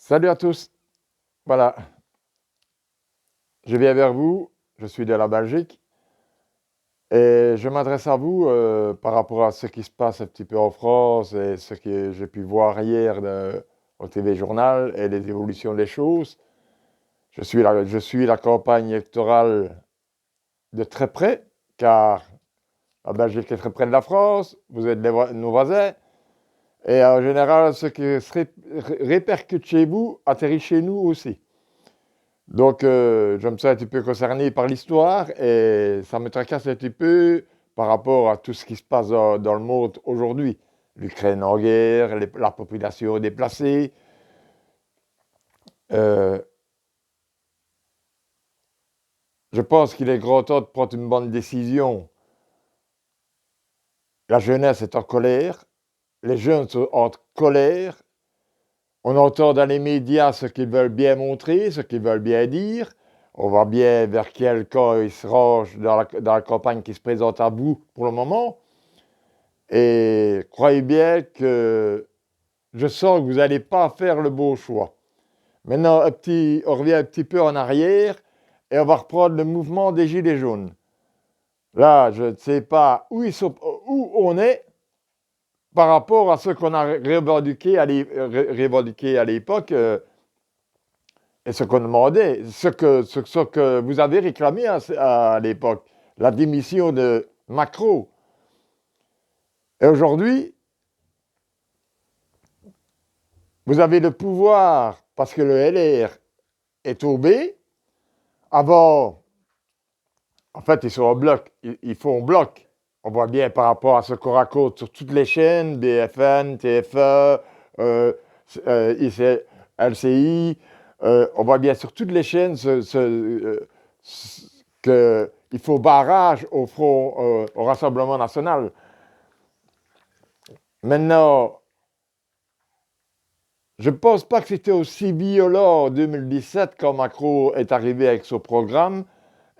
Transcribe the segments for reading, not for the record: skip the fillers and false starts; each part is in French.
Salut à tous. Voilà, je viens vers vous, je suis de la Belgique et je m'adresse à vous par rapport à ce qui se passe un petit peu en France et ce que j'ai pu voir hier au TV Journal et les évolutions des choses. Je suis la campagne électorale de très près car la Belgique est très près de la France, vous êtes nos voisins et en général ce qui se répercute chez vous atterrit chez nous aussi. Donc, je me sens un petit peu concerné par l'histoire et ça me tracasse un petit peu par rapport à tout ce qui se passe dans le monde aujourd'hui. L'Ukraine en guerre, la population déplacée. Euh, je pense qu'il est grand temps de prendre une bonne décision. La jeunesse est en colère, les jeunes sont en colère. On entend dans les médias ce qu'ils veulent bien montrer, ce qu'ils veulent bien dire. On voit bien vers quel camp ils se rangent dans la campagne qui se présente à vous pour le moment. Et croyez bien que je sens que vous n'allez pas faire le beau choix. Maintenant, on revient un petit peu en arrière et on va reprendre le mouvement des Gilets jaunes. Là, je ne sais pas où on est par rapport à ce qu'on a revendiqué à l'époque et ce qu'on demandait, ce que vous avez réclamé à l'époque, la démission de Macron. Et aujourd'hui, vous avez le pouvoir parce que le LR est tombé. Avant, en fait, ils sont en bloc. Ils font bloc. On voit bien par rapport à ce qu'on raconte sur toutes les chaînes, BFN, TF1, LCI. On voit bien sur toutes les chaînes qu'il faut barrage au Front, au Rassemblement national. Maintenant, je ne pense pas que c'était aussi violent en 2017 quand Macron est arrivé avec son programme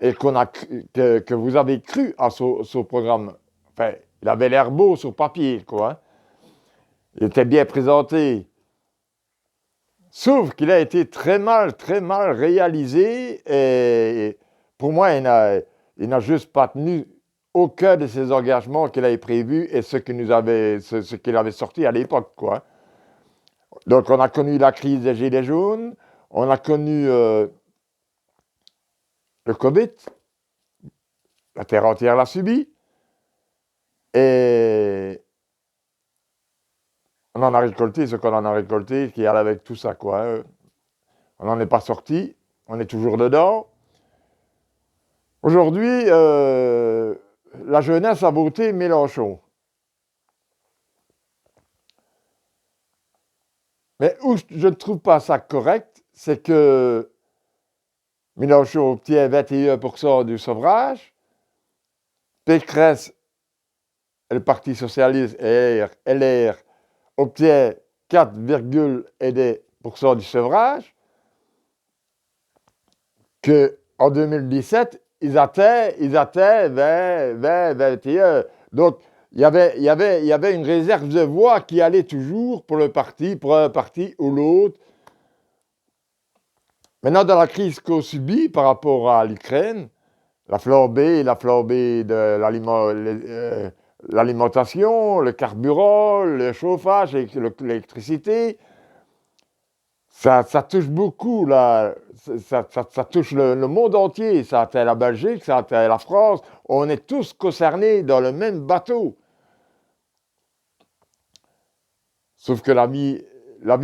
et que vous avez cru à son programme. Enfin, il avait l'air beau sur papier, quoi. Il était bien présenté. Sauf qu'il a été très mal réalisé et pour moi, il n'a juste pas tenu aucun de ses engagements qu'il avait prévus et ce qu'il avait sorti à l'époque, quoi. Donc, on a connu la crise des Gilets jaunes, on a connu le Covid, la terre entière l'a subi, et on en a récolté ce qu'on en a récolté, qui allait avec tout ça, quoi. On n'en est pas sorti, on est toujours dedans. Aujourd'hui, la jeunesse a voté Mélenchon. Mais où je ne trouve pas ça correct, c'est que Mélenchon obtient 21% du suffrage, Pécresse, le Parti socialiste et LR obtient 4,1% du suffrage, qu'en 2017, ils atteignent 20, 21. Donc, il y avait une réserve de voix qui allait toujours pour un parti ou l'autre. Maintenant, dans la crise qu'on subit par rapport à l'Ukraine, la flambée de l'alimentation, le carburant, le chauffage, l'électricité, ça touche beaucoup, là. Ça touche le monde entier. Ça atteint la Belgique, ça atteint la France. On est tous concernés dans le même bateau. Sauf que la vie,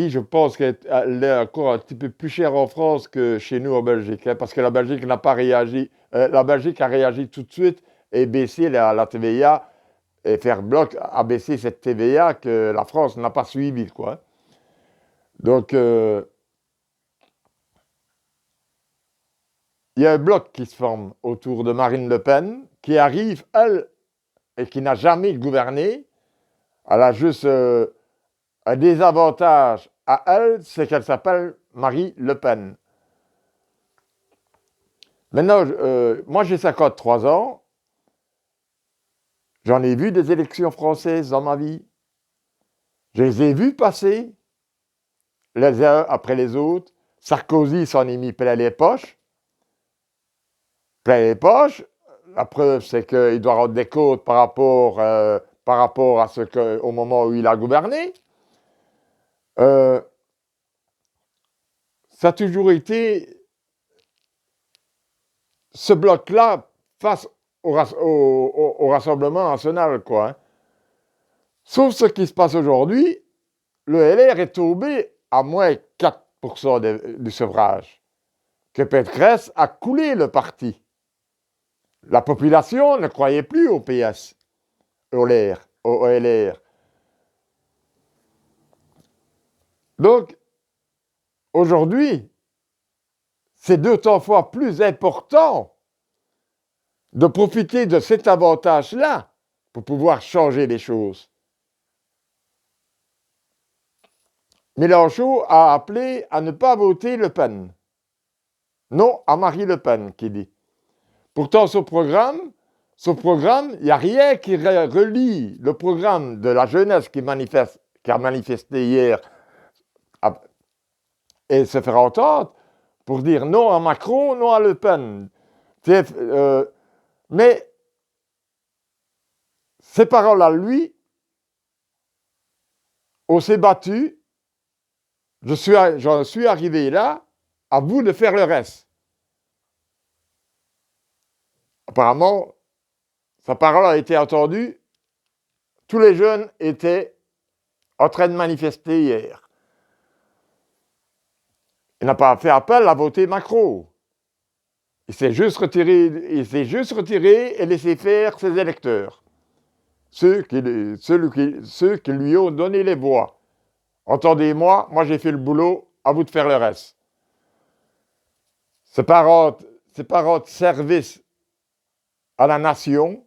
je pense qu'elle est encore un petit peu plus chère en France que chez nous en Belgique, hein, parce que la Belgique n'a pas réagi. La Belgique a réagi tout de suite et baissé la TVA et faire bloc à baisser cette TVA que la France n'a pas suivi, quoi. Donc, il y a un bloc qui se forme autour de Marine Le Pen, qui arrive, elle, et qui n'a jamais gouverné. Elle a juste un désavantage à elle, c'est qu'elle s'appelle Marie Le Pen. Maintenant, moi j'ai 53 ans, j'en ai vu des élections françaises dans ma vie, je les ai vues passer, les uns après les autres. Sarkozy s'en est mis plein les poches. Plein les poches. La preuve, c'est qu'il doit rendre des comptes par rapport à au moment où il a gouverné. Ça a toujours été ce bloc-là face au Rassemblement national, quoi. Hein. Sauf ce qui se passe aujourd'hui, le LR est tombé à moins 4% du suffrage. Que Pécresse a coulé le parti. La population ne croyait plus au PS, au LR. Donc, aujourd'hui, c'est d'autant fois plus important de profiter de cet avantage-là pour pouvoir changer les choses. Mélenchon a appelé à ne pas voter Le Pen. Non à Marie Le Pen, qui dit. Pourtant, son programme, il n'y a rien qui relie le programme de la jeunesse qui a manifesté hier et se faire entendre pour dire non à Macron, non à Le Pen. Mais ces paroles à lui, on s'est battu, j'en suis arrivé là, à vous de faire le reste. Apparemment, sa parole a été entendue, tous les jeunes étaient en train de manifester hier. Il n'a pas fait appel à voter Macron. Il s'est juste retiré et laissé faire ses électeurs. Ceux qui lui ont donné les voix. Entendez-moi, moi j'ai fait le boulot, à vous de faire le reste. C'est pas rendre service à la nation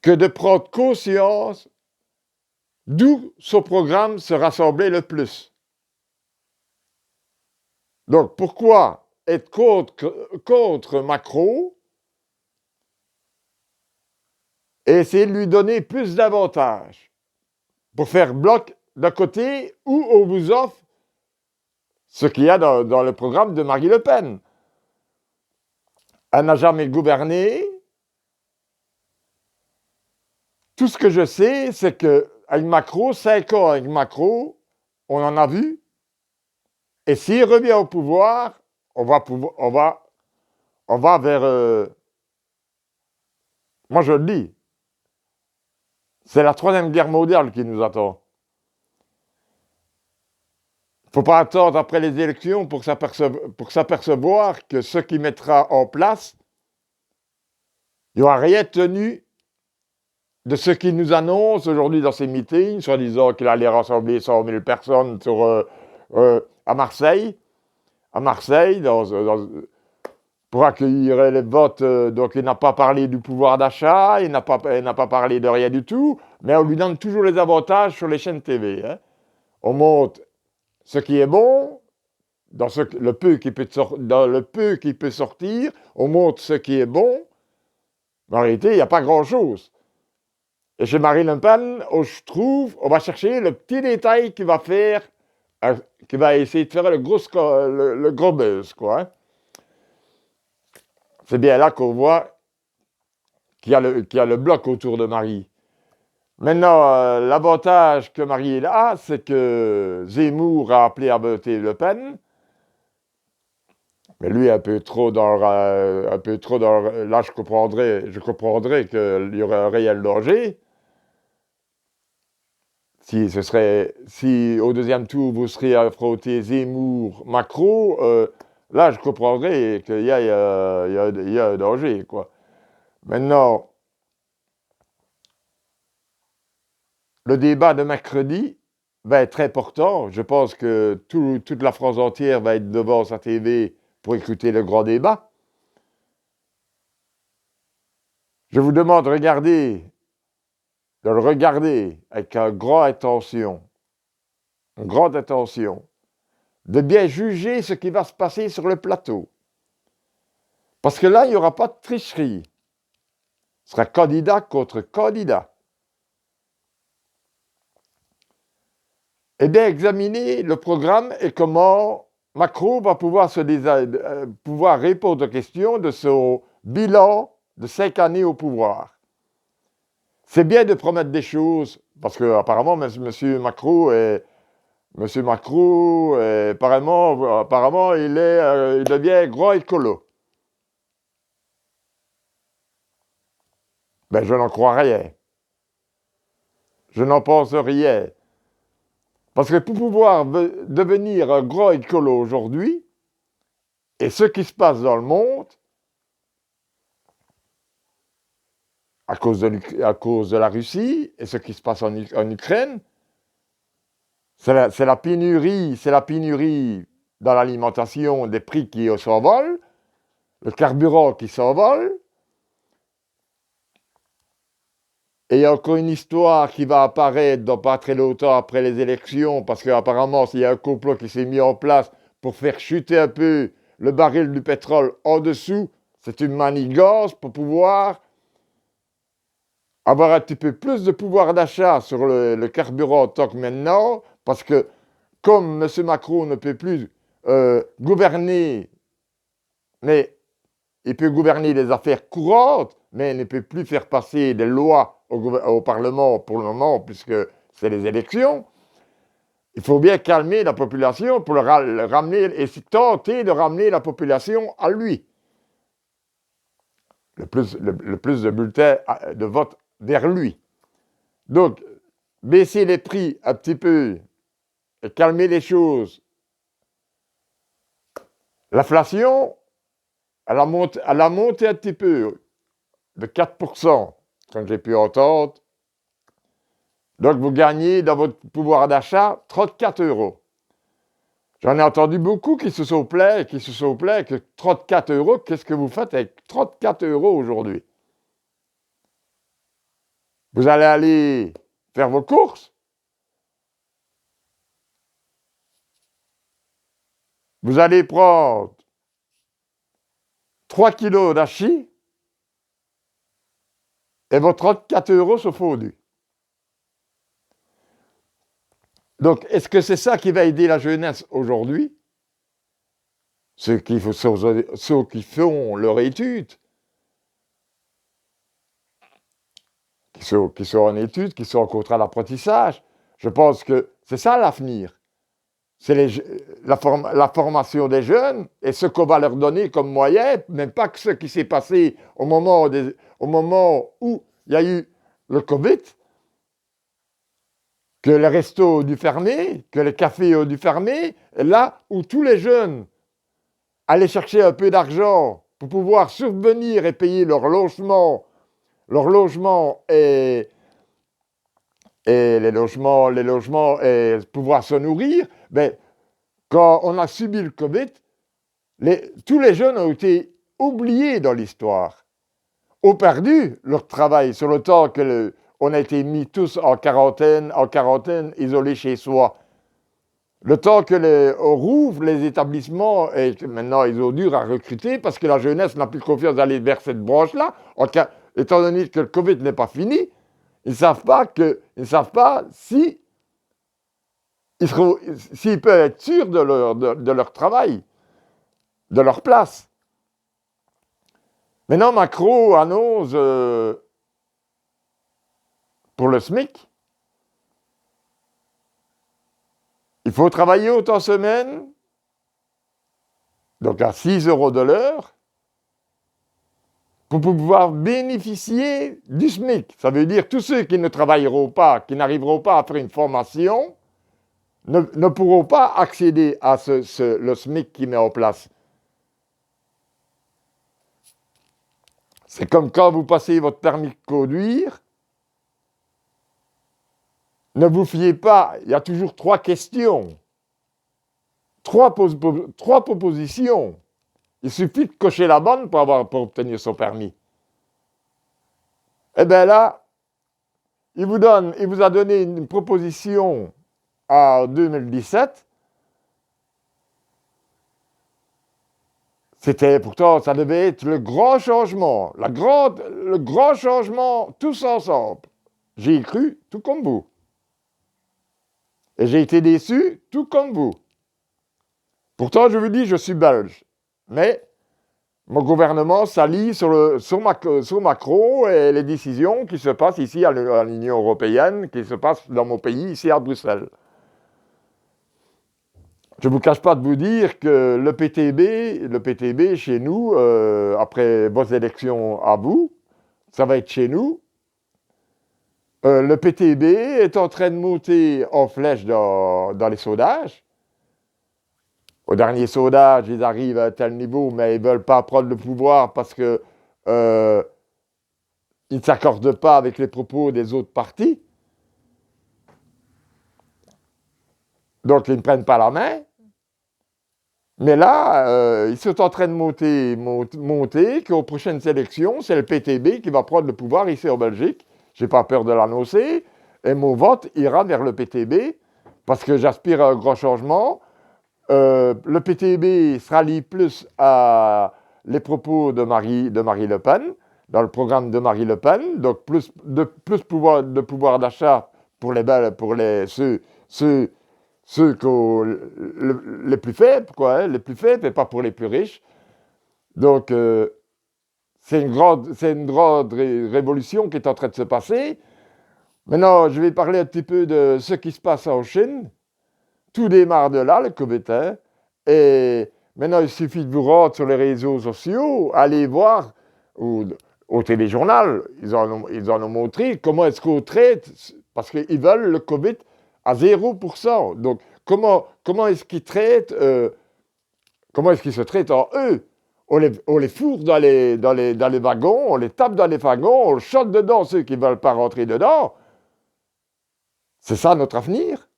que de prendre conscience d'où son programme se rassemblait le plus. Donc pourquoi être contre Macron et essayer de lui donner plus d'avantages pour faire bloc d'un côté où on vous offre ce qu'il y a dans le programme de Marie Le Pen. Elle n'a jamais gouverné. Tout ce que je sais, c'est qu'avec Macron, 5 ans avec Macron, on en a vu. Et s'il revient au pouvoir, on va vers... moi, je le dis. C'est la 3e guerre mondiale qui nous attend. Il ne faut pas attendre après les élections pour s'apercevoir que ce qu'il mettra en place, il n'y aura rien tenu de ce qu'il nous annonce aujourd'hui dans ses meetings, soit disant qu'il allait rassembler 100 000 personnes à Marseille, pour accueillir les votes. Donc il n'a pas parlé du pouvoir d'achat, il n'a pas parlé de rien du tout, mais on lui donne toujours les avantages sur les chaînes TV. Hein. On montre ce qui est bon, dans le peu qui peut sortir, on montre ce qui est bon, mais en réalité, il n'y a pas grand-chose. Et chez Marie Le Pen, je trouve, on va chercher le petit détail qui va essayer de faire le gros buzz, quoi. Hein. C'est bien là qu'on voit qu'il y a le bloc autour de Marie. Maintenant, l'avantage que Marie a, c'est que Zemmour a appelé à voter Le Pen. Mais lui, un peu trop dans là, je comprendrais qu'il y aurait un réel danger. Si au deuxième tour, vous seriez affronté Zemmour-Macron, là, je comprendrais qu'il y a un danger, quoi. Maintenant, le débat de mercredi va être important. Je pense que toute la France entière va être devant sa TV pour écouter le grand débat. Je vous demande de le regarder avec une grande attention, de bien juger ce qui va se passer sur le plateau. Parce que là, il n'y aura pas de tricherie. Ce sera candidat contre candidat. Eh bien, examiner le programme et comment Macron va pouvoir, pouvoir répondre aux questions de son bilan de 5 années au pouvoir. C'est bien de promettre des choses, parce qu'apparemment, Monsieur Macron, apparemment il devient grand écolo. Ben, je n'en crois rien. Je n'en pense rien. Parce que pour pouvoir devenir un grand écolo aujourd'hui, et ce qui se passe dans le monde, à cause de la Russie, et ce qui se passe en Ukraine, c'est la pénurie dans l'alimentation, des prix qui s'envolent, le carburant qui s'envole. Et il y a encore une histoire qui va apparaître dans pas très longtemps après les élections, parce qu'apparemment, il y a un complot qui s'est mis en place pour faire chuter un peu le baril du pétrole en dessous. C'est une manigance pour pouvoir avoir un petit peu plus de pouvoir d'achat sur le carburant tant que maintenant, parce que comme M. Macron ne peut plus gouverner, mais il peut gouverner les affaires courantes, mais il ne peut plus faire passer des lois au Parlement pour le moment, puisque c'est les élections. Il faut bien calmer la population pour le ramener et tenter de ramener la population à lui. Le plus de bulletins de vote vers lui. Donc, baisser les prix un petit peu et calmer les choses. L'inflation, elle a monté un petit peu, de 4%, comme j'ai pu entendre. Donc, vous gagnez dans votre pouvoir d'achat 34 euros. J'en ai entendu beaucoup qui se sont plaints que 34 euros, qu'est-ce que vous faites avec 34 euros aujourd'hui? Vous allez aller faire vos courses. Vous allez prendre 3 kilos d'hachis et vos 34 euros sont fondus. Donc, est-ce que c'est ça qui va aider la jeunesse aujourd'hui? Ceux qui font leur étude, qui sont en études, qui sont en contrat d'apprentissage. Je pense que c'est ça l'avenir. C'est la formation des jeunes et ce qu'on va leur donner comme moyen, même pas que ce qui s'est passé au moment où il y a eu le Covid, que les restos ont dû fermer, que les cafés ont dû fermer, et là où tous les jeunes allaient chercher un peu d'argent pour pouvoir subvenir et payer leur logement et les logements et pouvoir se nourrir, ben, quand on a subi le Covid, tous les jeunes ont été oubliés dans l'histoire, ont perdu leur travail sur le temps on a été mis tous en quarantaine, isolés chez soi. Le temps on rouvre les établissements, et maintenant ils ont dur à recruter parce que la jeunesse n'a plus confiance d'aller vers cette branche-là. Étant donné que le Covid n'est pas fini, ils ne savent pas s'ils peuvent être sûrs de leur travail, de leur place. Maintenant, Macron annonce pour le SMIC, il faut travailler autant semaine, donc à 6 euros de l'heure, pour pouvoir bénéficier du SMIC. Ça veut dire que tous ceux qui ne travailleront pas, qui n'arriveront pas à faire une formation, ne pourront pas accéder à le SMIC qui met en place. C'est comme quand vous passez votre permis de conduire, ne vous fiez pas, il y a toujours 3 questions, 3 propositions. Il suffit de cocher la bonne pour obtenir son permis. Eh bien là, il vous a donné une proposition en 2017. Pourtant, ça devait être le grand changement, le grand changement tous ensemble. J'y ai cru, tout comme vous. Et j'ai été déçu, tout comme vous. Pourtant, je vous dis, je suis belge. Mais mon gouvernement s'allie sur Macron et les décisions qui se passent ici à l'Union européenne, qui se passent dans mon pays, ici à Bruxelles. Je ne vous cache pas de vous dire que le PTB chez nous, après vos élections à vous, ça va être chez nous. Le PTB est en train de monter en flèche dans les sondages. Au dernier sondage, ils arrivent à un tel niveau, mais ils ne veulent pas prendre le pouvoir parce que ils ne s'accordent pas avec les propos des autres partis. Donc, ils ne prennent pas la main. Mais là, ils sont en train de monter qu'aux prochaines élections, c'est le PTB qui va prendre le pouvoir ici en Belgique. Je n'ai pas peur de l'annoncer. Et mon vote ira vers le PTB parce que j'aspire à un grand changement. Le PTB se rallie plus à les propos de Marie Le Pen, dans le programme de Marie Le Pen, donc plus de pouvoir d'achat pour ceux les plus faibles, quoi, hein, les plus faibles, et pas pour les plus riches. Donc, c'est une grande révolution qui est en train de se passer. Maintenant, je vais parler un petit peu de ce qui se passe en Chine. Tout démarre de là, le Covid. Hein, et maintenant, il suffit de vous rendre sur les réseaux sociaux, aller voir, ou au téléjournal, ils en ont montré comment est-ce qu'on traite, parce qu'ils veulent le Covid à 0%. Donc, comment est-ce qu'ils traitent, comment est-ce qu'ils se traitent en eux? On les fourre dans les wagons, on les tape dans les wagons, on le chote dedans, ceux qui ne veulent pas rentrer dedans. C'est ça notre avenir.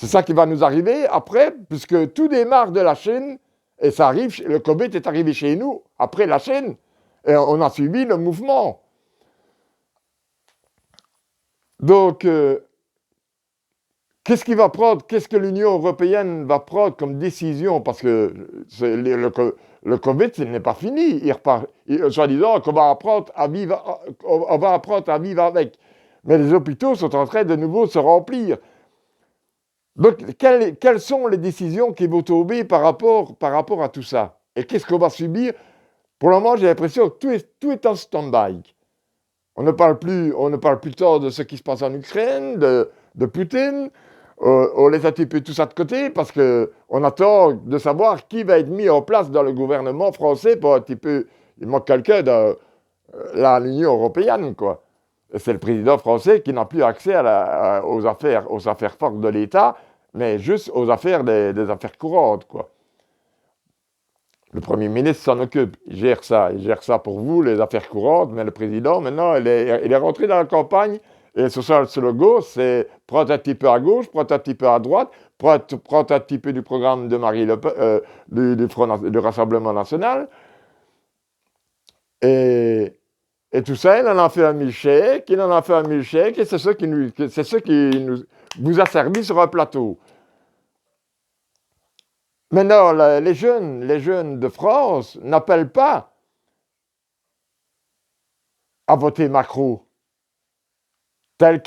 C'est ça qui va nous arriver après, puisque tout démarre de la Chine, et ça arrive, le Covid est arrivé chez nous, après la Chine, et on a suivi le mouvement. Donc, qu'est-ce que l'Union européenne va prendre comme décision? Parce que le Covid, ce n'est pas fini. Soi-disant qu'on va apprendre à vivre avec. Mais les hôpitaux sont en train de nouveau se remplir. Donc, quelles sont les décisions qui vont tomber par rapport à tout ça? Et qu'est-ce qu'on va subir? Pour le moment, j'ai l'impression que tout est en stand-by. On ne parle plus tant de ce qui se passe en Ukraine, de Poutine. On laisse un petit peu tout ça de côté parce qu'on attend de savoir qui va être mis en place dans le gouvernement français pour un petit peu... Il manque quelqu'un dans l'Union européenne, quoi. C'est le président français qui n'a plus accès aux affaires fortes de l'État, mais juste aux affaires des affaires courantes, quoi. Le Premier ministre s'en occupe, il gère ça pour vous, les affaires courantes, mais le président, maintenant, il est rentré dans la campagne, et sur son slogan, c'est « prends un petit peu à gauche, prends un petit peu à droite, prends un petit peu du programme de Marie Le Pen, du Rassemblement National ». Et tout ça, il en a fait un milkshake, et c'est ce qui vous a servi sur un plateau. Maintenant, les jeunes de France n'appellent pas à voter Macron, tel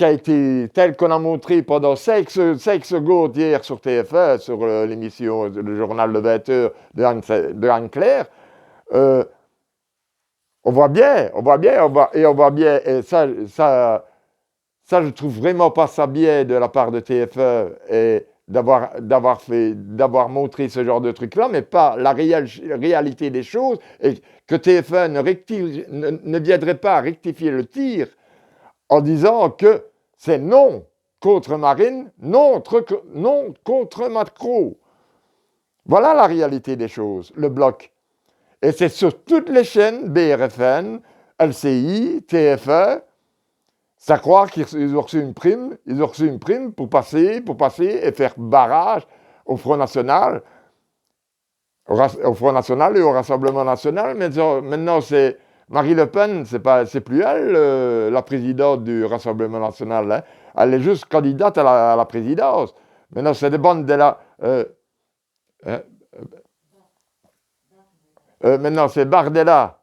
qu'on a montré pendant 5 secondes hier sur TF1, sur l'émission, le journal de 20h de Anne-Claire. On voit bien, et ça, je trouve vraiment pas ça bien de la part de TF1 et d'avoir montré ce genre de truc-là, mais pas la réalité des choses, et que TF1 ne viendrait pas à rectifier le tir en disant que c'est non contre Marine, non contre Macron. Voilà la réalité des choses, le bloc. Et c'est sur toutes les chaînes, BRFN, LCI, TF1, c'est à croire qu'ils ont reçu une prime, pour passer et faire barrage au Front National, et au Rassemblement National. Mais maintenant, c'est Marie Le Pen, c'est plus elle, la présidente du Rassemblement National. Hein. Elle est juste candidate à la présidence. Maintenant, c'est des bandes de la... maintenant, c'est Bardella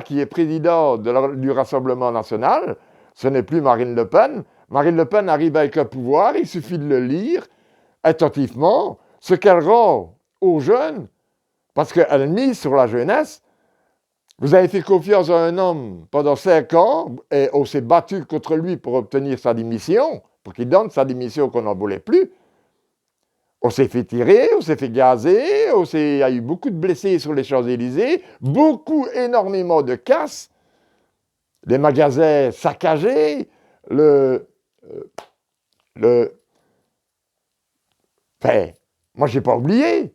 qui est président du Rassemblement National. Ce n'est plus Marine Le Pen. Marine Le Pen arrive avec le pouvoir, il suffit de le lire attentivement, ce qu'elle rend aux jeunes, parce qu'elle mise sur la jeunesse. Vous avez fait confiance à un homme pendant 5 ans et on s'est battu contre lui pour obtenir sa démission, pour qu'il donne sa démission qu'on n'en voulait plus. On s'est fait tirer, on s'est fait gazer, il y a eu beaucoup de blessés sur les Champs-Élysées, énormément de casses, les magasins saccagés, enfin, moi j'ai pas oublié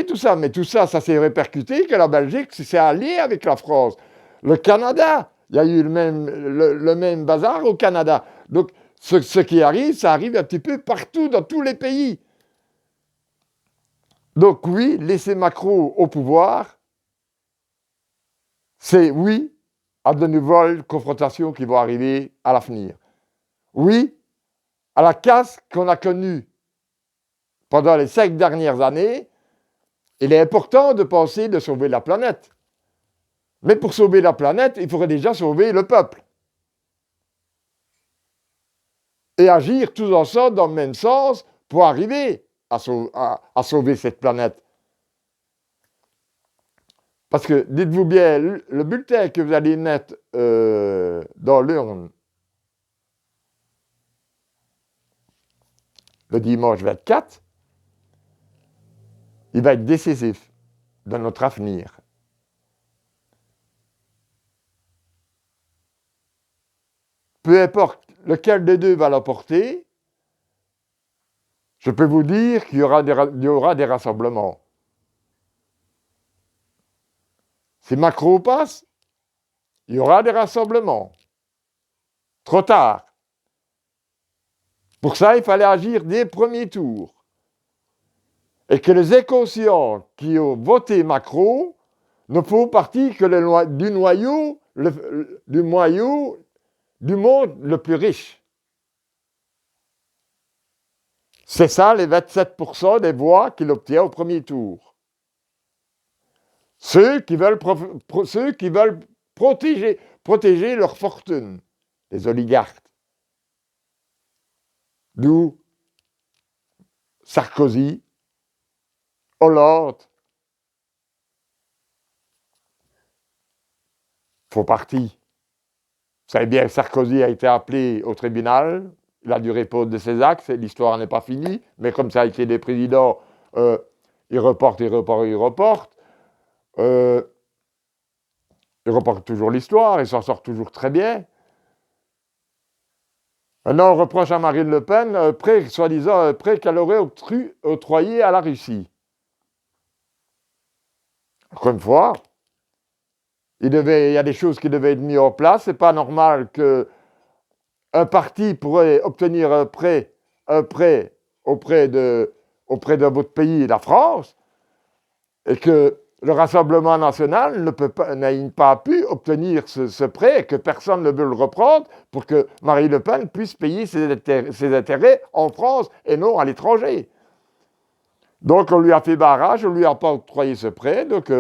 tout ça, mais tout ça, ça s'est répercuté que la Belgique s'est alliée avec la France. Le Canada, il y a eu le même bazar au Canada. Donc, ce qui arrive, ça arrive un petit peu partout, dans tous les pays. Donc oui, laisser Macron au pouvoir, c'est oui à de nouvelles confrontations qui vont arriver à l'avenir. Oui à la casse qu'on a connue pendant les 5 dernières années. Il est important de penser de sauver la planète. Mais pour sauver la planète, il faudrait déjà sauver le peuple. Et agir tous ensemble dans le même sens pour arriver à sauver cette planète. Parce que, dites-vous bien, le bulletin que vous allez mettre dans l'urne le dimanche 24, il va être décisif dans notre avenir. Peu importe lequel des deux va l'emporter, je peux vous dire qu'il y aura des rassemblements. Si Macron passe, il y aura des rassemblements. Trop tard. Pour ça, il fallait agir dès le premier tour. Et que les inconscients qui ont voté Macron ne font partie que du noyau du monde le plus riche. C'est ça les 27% des voix qu'il obtient au premier tour. Ceux qui veulent protéger leur fortune, les oligarques. D'où Sarkozy, Hollande font partie. Vous savez bien que Sarkozy a été appelé au tribunal, il a dû répondre de ses actes, l'histoire n'est pas finie, mais comme ça a été des présidents, il reporte. Il reporte toujours l'histoire, il s'en sort toujours très bien. Maintenant, on reproche à Marine Le Pen, soi-disant, qu'elle aurait octroyé à la Russie. Encore une fois, il y a des choses qui devaient être mises en place. C'est pas normal qu'un parti pourrait obtenir un prêt auprès de votre pays, la France, et que le Rassemblement national n'a pas pu obtenir ce prêt et que personne ne veut le reprendre pour que Marine Le Pen puisse payer ses intérêts en France et non à l'étranger. Donc on lui a fait barrage, on ne lui a pas octroyé ce prêt. Donc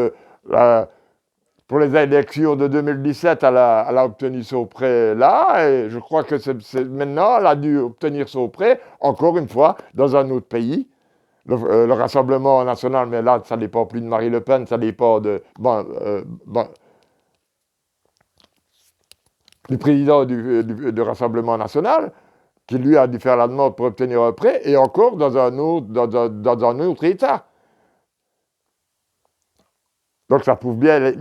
pour les élections de 2017, elle a obtenu son prêt là, et je crois que maintenant, elle a dû obtenir son prêt, encore une fois, dans un autre pays. Le Rassemblement national, mais là, ça ne dépend plus de Marine Le Pen, ça dépend du président du Rassemblement national, qui lui a dû faire la demande pour obtenir un prêt, et encore dans un autre État. Donc ça prouve bien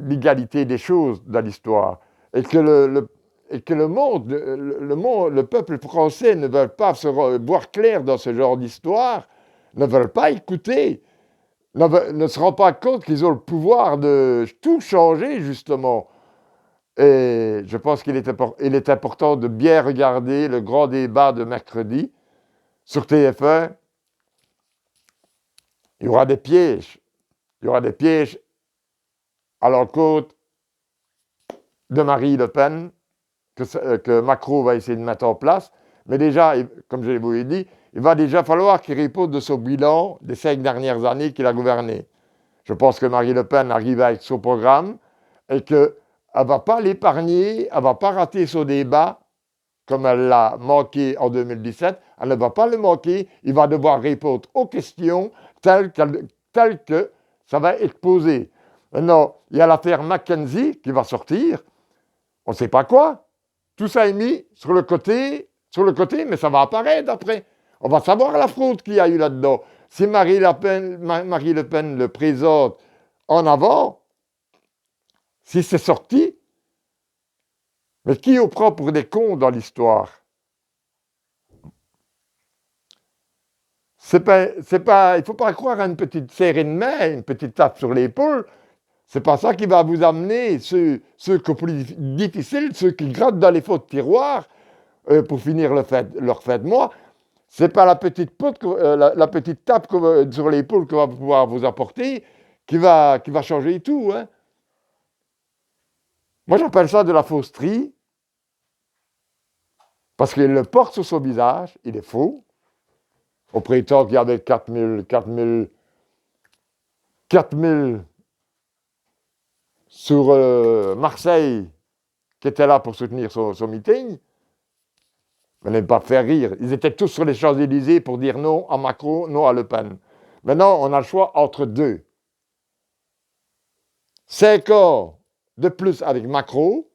l'égalité des choses dans l'histoire. Et que le peuple français ne veut pas voir clair dans ce genre d'histoire, ne veulent pas écouter, ne se rendent pas compte qu'ils ont le pouvoir de tout changer, justement. Et je pense qu'il est important de bien regarder le grand débat de mercredi sur TF1. Il y aura des pièges. Il y aura des pièges à l'encontre de Marine Le Pen que Macron va essayer de mettre en place. Mais déjà, comme je vous l'ai dit, il va déjà falloir qu'il réponde de son bilan des 5 dernières années qu'il a gouverné. Je pense que Marine Le Pen arrive avec son programme et qu'elle ne va pas l'épargner, elle ne va pas rater son débat comme elle l'a manqué en 2017, elle ne va pas le manquer. Il va devoir répondre aux questions telles que ça va être posé. Maintenant, il y a l'affaire McKenzie qui va sortir. On ne sait pas quoi. Tout ça est mis sur le côté, mais ça va apparaître après. On va savoir la fraude qu'il y a eu là-dedans. Si Marie Le Pen le présente en avant, si c'est sorti, mais qui on prend pour des cons dans l'histoire? Il ne faut pas croire à une petite serrée de main, une petite tape sur l'épaule. C'est pas ça qui va vous amener ceux qui sont plus difficiles, ceux qui grattent dans les faux tiroirs pour finir leur fait de mois. C'est pas la petite la petite tape sur l'épaule qu'on va pouvoir vous apporter qui va changer tout. Hein. Moi, j'appelle ça de la fausserie parce qu'il le porte sur son visage, il est faux. Au prétend qu'il y avait 4000 sur Marseille qui étaient là pour soutenir son meeting. Mais ne pas faire rire. Ils étaient tous sur les Champs-Élysées pour dire non à Macron, non à Le Pen. Maintenant, on a le choix entre deux. 5 ans de plus avec Macron,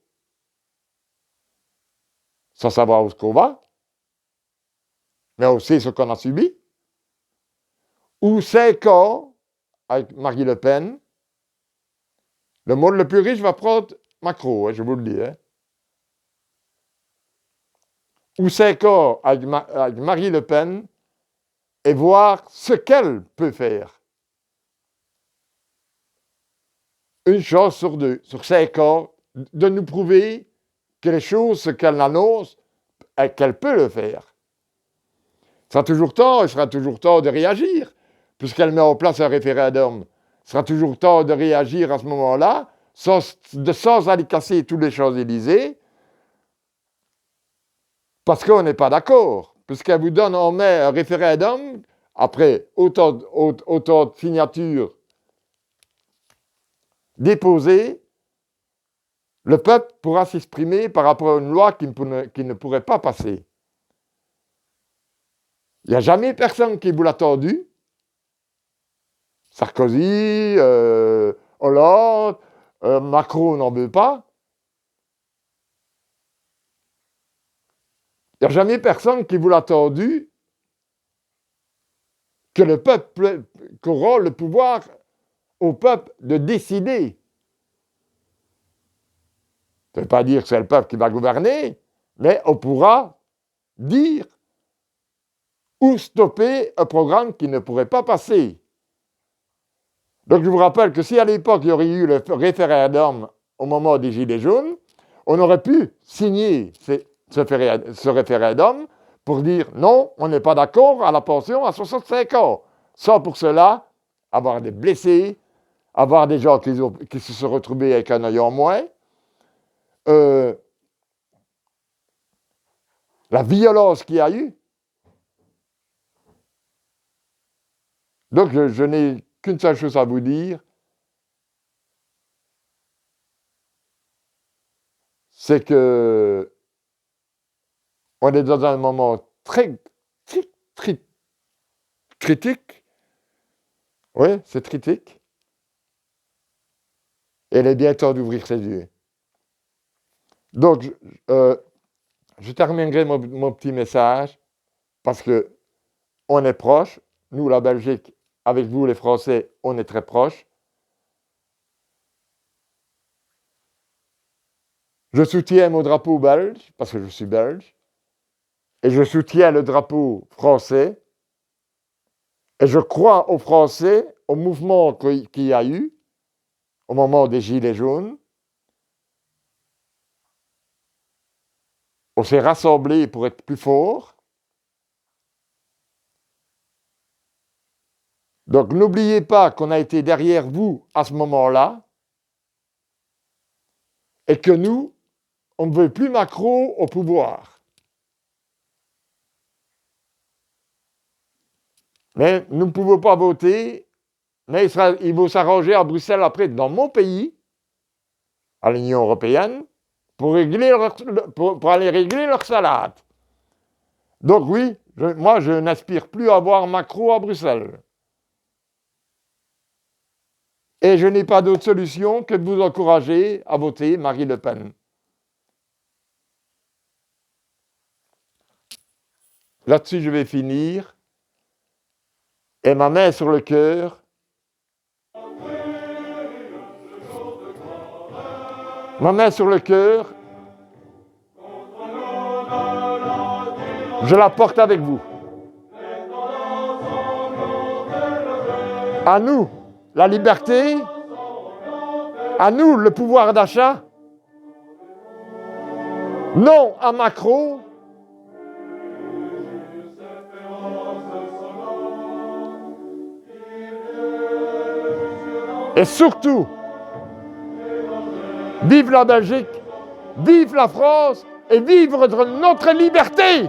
sans savoir où qu'on va, mais aussi ce qu'on a subi, ou 5 ans avec Marine Le Pen. Le monde le plus riche va prendre Macron, hein, je vous le dis. Hein. Ou 5 ans avec Marine Le Pen et voir ce qu'elle peut faire. Une chance sur deux, sur 5 ans, de nous prouver que les choses, ce qu'elle annonce, qu'elle peut le faire. Il sera toujours temps de réagir, puisqu'elle met en place un référendum. Il sera toujours temps de réagir à ce moment-là, sans aller casser tous les Champs-Élysées, parce qu'on n'est pas d'accord. Puisqu'elle vous donne en mai un référendum, après autant de signatures déposées, le peuple pourra s'exprimer par rapport à une loi qui ne pourrait pas passer. Il n'y a jamais personne qui vous l'a tendu. Sarkozy, Hollande, Macron n'en veut pas. Il n'y a jamais personne qui vous l'a tendu que le peuple, qu'aura le pouvoir au peuple de décider. Ça ne veut pas dire que c'est le peuple qui va gouverner, mais on pourra dire ou stopper un programme qui ne pourrait pas passer. Donc je vous rappelle que si à l'époque il y aurait eu le référendum au moment des Gilets jaunes, on aurait pu signer ce référendum pour dire non, on n'est pas d'accord à la pension à 65 ans. Sans pour cela avoir des blessés, avoir des gens qui se sont retrouvés avec un œil en moins, la violence qu'il y a eu. Donc je n'ai qu'une seule chose à vous dire, c'est que on est dans un moment très critique. Oui, c'est critique. Et il est bien temps d'ouvrir ses yeux. Donc, je terminerai mon petit message parce que on est proche. Nous, la Belgique, avec vous, les Français, on est très proches. Je soutiens mon drapeau belge parce que je suis belge. Et je soutiens le drapeau français. Et je crois aux Français, au mouvement qu'il y a eu au moment des Gilets jaunes. On s'est rassemblés pour être plus forts. Donc n'oubliez pas qu'on a été derrière vous à ce moment-là et que nous, on ne veut plus Macron au pouvoir. Mais nous ne pouvons pas voter, mais il faut s'arranger à Bruxelles après, dans mon pays, à l'Union européenne, pour aller régler leur salade. Donc oui, moi je n'aspire plus à voir Macron à Bruxelles. Et je n'ai pas d'autre solution que de vous encourager à voter Marine Le Pen. Là-dessus, je vais finir. Et ma main sur le cœur. Ma main sur le cœur. Je la porte avec vous. À nous, la liberté. À nous, le pouvoir d'achat. Non à Macron. Et surtout, vive la Belgique, vive la France et vive notre liberté!